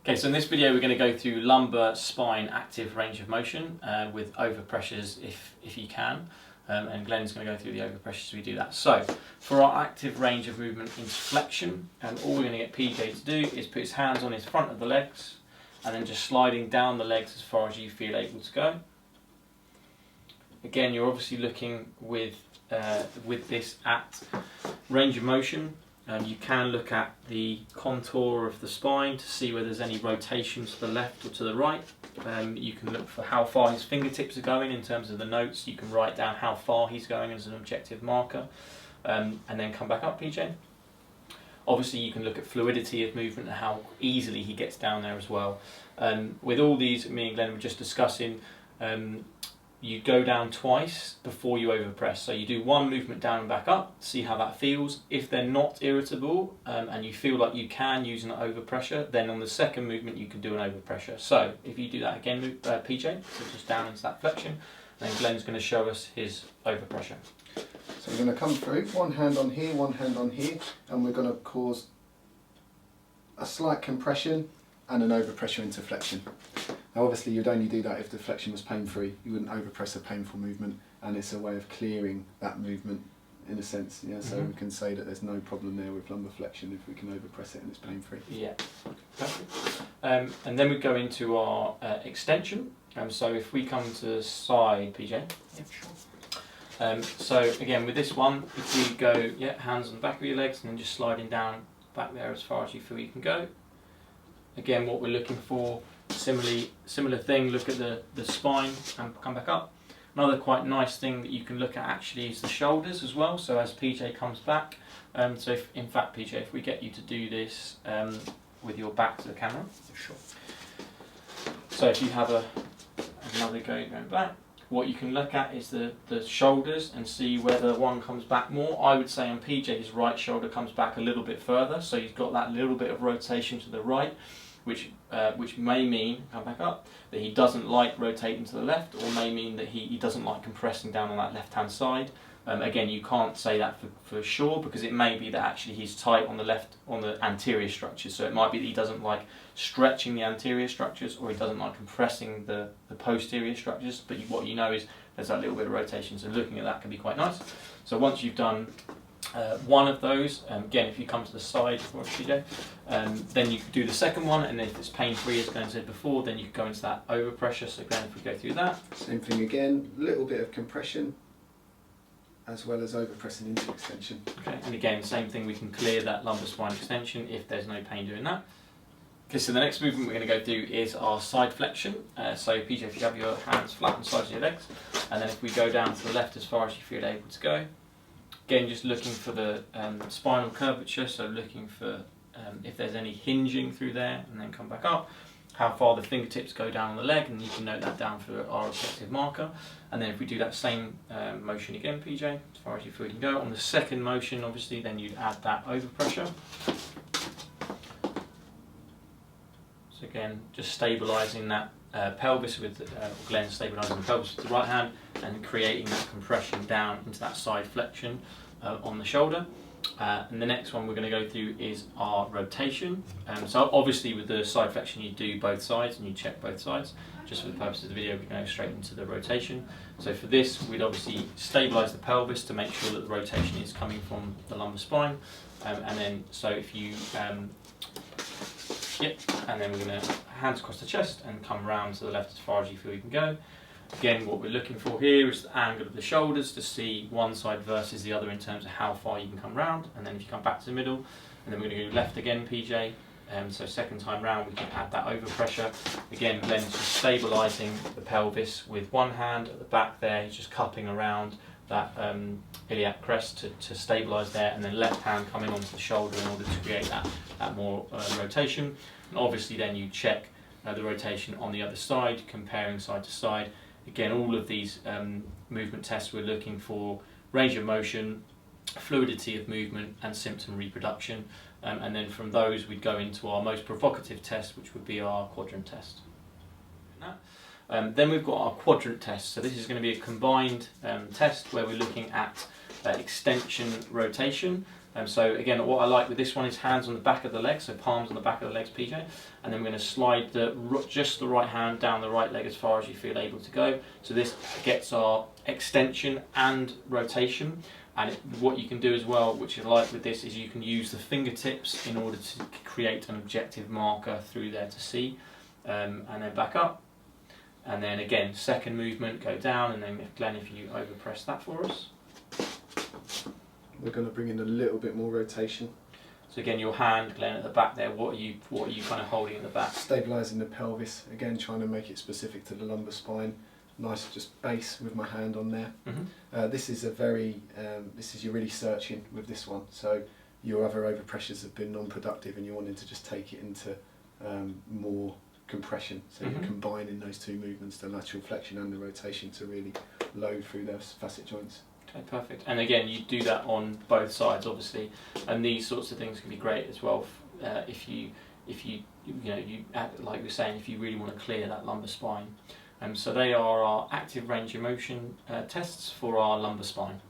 Okay, so in this video we're going to go through lumbar spine active range of motion with overpressures if you can, and Glenn's going to go through the overpressures as we do that. So for our active range of movement into flexion, all we're going to get PJ to do is put his hands on his front of the legs and then just sliding down the legs as far as you feel able to go. Again, you're obviously looking with this at range of motion. You can look at the contour of the spine to see whether there's any rotation to the left or to the right. You can look for how far his fingertips are going in terms of the notes. You can write down how far he's going as an objective marker, and then come back up, PJ. Obviously you can look at fluidity of movement and how easily he gets down there as well. With all these, me and Glenn were just discussing, you go down twice before you overpress. So you do one movement down and back up, see how that feels. If they're not irritable and you feel like you can use an overpressure, then on the second movement you can do an overpressure. So if you do that again, PJ, so just down into that flexion, then Glenn's going to show us his overpressure. So we're going to come through, one hand on here, one hand on here, and we're going to cause a slight compression and an overpressure into flexion. Now obviously you'd only do that if the flexion was pain-free. You wouldn't overpress a painful movement, and it's a way of clearing that movement in a sense. Yeah, so we can say that there's no problem there with lumbar flexion if we can overpress it and it's pain-free. Yeah, perfect. And then we go into our extension. So if we come to the side, PJ. Yeah, sure. So again with this one, if we go, hands on the back of your legs and then just sliding down back there as far as you feel you can go. Again, what we're looking for, similar thing, look at the spine and come back up. Another quite nice thing that you can look at actually is the shoulders as well. So as PJ comes back, so in fact PJ, if we get you to do this with your back to the camera. Sure. So if you have another go going back, what you can look at is the shoulders and see whether one comes back more. I would say on PJ his right shoulder comes back a little bit further, so he's got that little bit of rotation to the right, which may mean, come back up, that he doesn't like rotating to the left, or may mean that he doesn't like compressing down on that left hand side. Again, you can't say that for sure, because it may be that actually he's tight on the anterior structures, so it might be that he doesn't like stretching the anterior structures, or he doesn't like compressing the posterior structures, but what you know is there's that little bit of rotation, so looking at that can be quite nice. So once you've done one of those, again if you come to the side for PJ, then you can do the second one, and if it's pain-free as Glenn said before, then you can go into that overpressure. So Glenn, if we go through that. Same thing again, little bit of compression as well as overpressing into extension. Okay, and again same thing, we can clear that lumbar spine extension if there's no pain doing that. Okay, so the next movement we're going to go through is our side flexion. So PJ, if you have your hands flat on the sides of your legs, and then if we go down to the left as far as you feel able to go. Again, just looking for the spinal curvature, so looking for if there's any hinging through there, and then come back up. How far the fingertips go down on the leg, and you can note that down for our objective marker. And then if we do that same motion again, PJ, as far as you feel you can go. On the second motion, obviously, then you'd add that overpressure. So again, just stabilising that pelvis with Glenn stabilising the pelvis with the right hand and creating that compression down into that side flexion on the shoulder. And the next one we're going to go through is our rotation. So obviously with the side flexion you do both sides and you check both sides. Just for the purpose of the video we can go straight into the rotation. So for this we'd obviously stabilise the pelvis to make sure that the rotation is coming from the lumbar spine. And then so if you and then we're going to hands across the chest and come round to the left as far as you feel you can go. Again, what we're looking for here is the angle of the shoulders to see one side versus the other in terms of how far you can come round. And then if you come back to the middle, and then we're going to go left again, PJ. So second time round, we can add that overpressure. Again, Glenn's just stabilising the pelvis with one hand at the back there. He's just cupping around that iliac crest to stabilise there, and then left hand coming onto the shoulder in order to create that more rotation. And obviously then you check the rotation on the other side, comparing side to side. Again, all of these movement tests, we're looking for range of motion, fluidity of movement, and symptom reproduction. And then from those, we'd go into our most provocative test, which would be our quadrant test. Then we've got our quadrant test. So this is going to be a combined test where we're looking at extension rotation. So again, what I like with this one is hands on the back of the legs, so palms on the back of the legs, PJ, and then we're going to slide just the right hand down the right leg as far as you feel able to go. So this gets our extension and rotation. And what you can do as well, which I like with this, is you can use the fingertips in order to create an objective marker through there to see, and then back up. And then again, second movement, go down, and then Glenn, if you overpress that for us. We're going to bring in a little bit more rotation. So again, your hand, Glenn, at the back there, what are you kind of holding at the back? Stabilising the pelvis, again trying to make it specific to the lumbar spine. Nice just base with my hand on there. This is you're really searching with this one, so your other overpressures have been non-productive and you're wanting to just take it into more compression, so you're combining those two movements, the lateral flexion and the rotation, to really load through those facet joints. Okay, perfect. And again, you do that on both sides, obviously, and these sorts of things can be great as well if you like we're saying, if you really want to clear that lumbar spine. So they are our active range of motion tests for our lumbar spine.